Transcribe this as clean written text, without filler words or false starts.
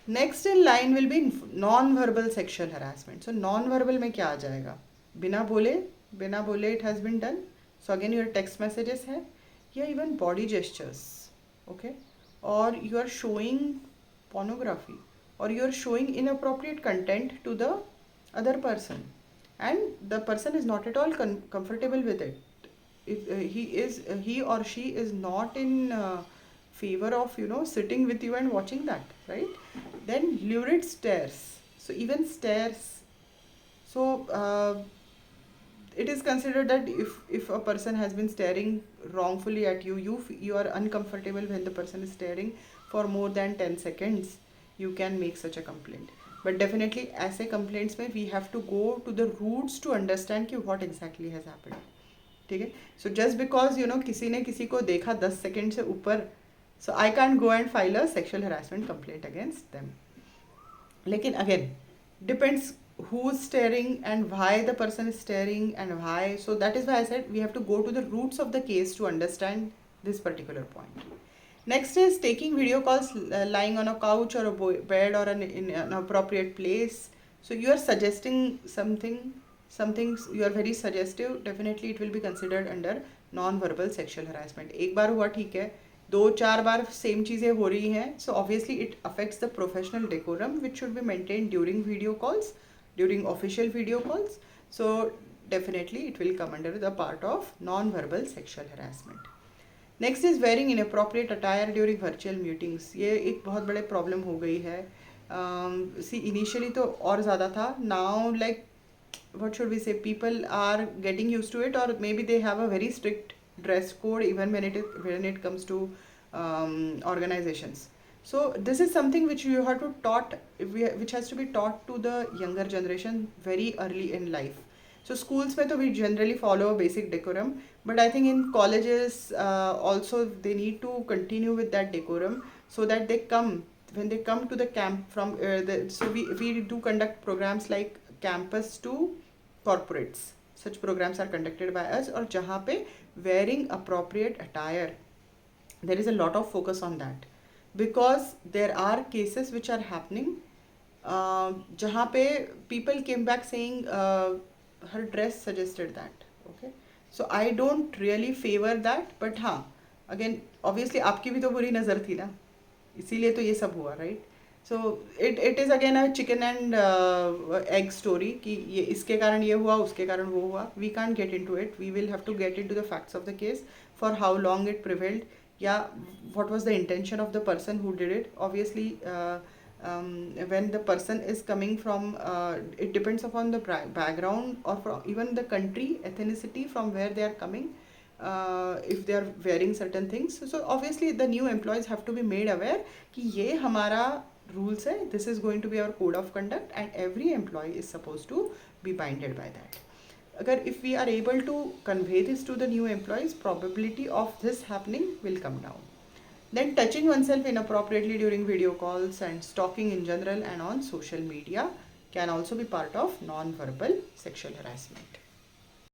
Next in line will be non verbal sexual harassment. So non verbal में क्या आ जाएगा? बिना बोले it has been done. So again your text messages है, या इवन बॉडी जेस्चर्स. ओके. और you are showing pornography, or you are showing inappropriate content to the other person, and the person is not at all comfortable with it. If he or she is not in favor of sitting with you and watching that, right? Then lurid stares. So even stares. So it is considered that if a person has been staring wrongfully at you, you are uncomfortable when the person is staring for more than 10 seconds, you can make such a complaint. But definitely ऐसे complaints में we have to go to the roots to understand कि what exactly has happened. ठीक है. So just because किसी ने किसी को देखा 10 सेकेंड से ऊपर, so I can't go and file a sexual harassment complaint against them. लेकिन again depends who's staring and why the person is staring and why. So that is why I said we have to go to the roots of the case to understand this particular point. Next is taking video calls lying on a couch or a bed or in an appropriate place. So you are suggesting something you are very suggestive, definitely it will be considered under non-verbal sexual harassment. एक बार हुआ ठीक है, 2-4 बार same चीज़ें हो रही हैं, so obviously it affects the professional decorum which should be maintained during video calls, during official video calls. So definitely it will come under the part of non-verbal sexual harassment. Next is wearing inappropriate attire during virtual meetings. ये एक बहुत बड़े problem हो गई है. सी initially तो और ज़्यादा था. Now like what should we say, people are getting used to it, or maybe they have a very strict dress code even when it comes to organizations. So this is something which you have to which has to be taught to the younger generation very early in life. So schools mein to we generally follow a basic decorum, but I think in colleges also they need to continue with that decorum, so that when they come to the camp from so we do conduct programs like campus to corporates. Such programs are conducted by us, और जहाँ पे wearing appropriate attire, there is a lot of focus on that, because there are cases which are happening जहाँ पे people came back saying her dress suggested that. Okay, so I don't really favor that, but हाँ, again obviously आपकी भी तो बुरी नज़र थी ना, इसीलिए तो ये सब हुआ, right? So it is again a chicken and egg story कि ये इसके कारण ये हुआ, उसके कारण वो हुआ. We can't get into it. We will have to get into the facts of the case, for how long it prevailed, या what was the intention of the person who did it. Obviously when the person is coming from it depends upon the background, or from even the country ethnicity from where they are coming, if they are wearing certain things. So obviously the new employees have to be made aware कि ये हमारा rules है, this is going to be our code of conduct, and every employee is supposed to be binded by that. अगर if we are able to convey this to the new employees, probability of this happening will come down. Then touching oneself inappropriately during video calls and stalking in general and on social media can also be part of non-verbal sexual harassment.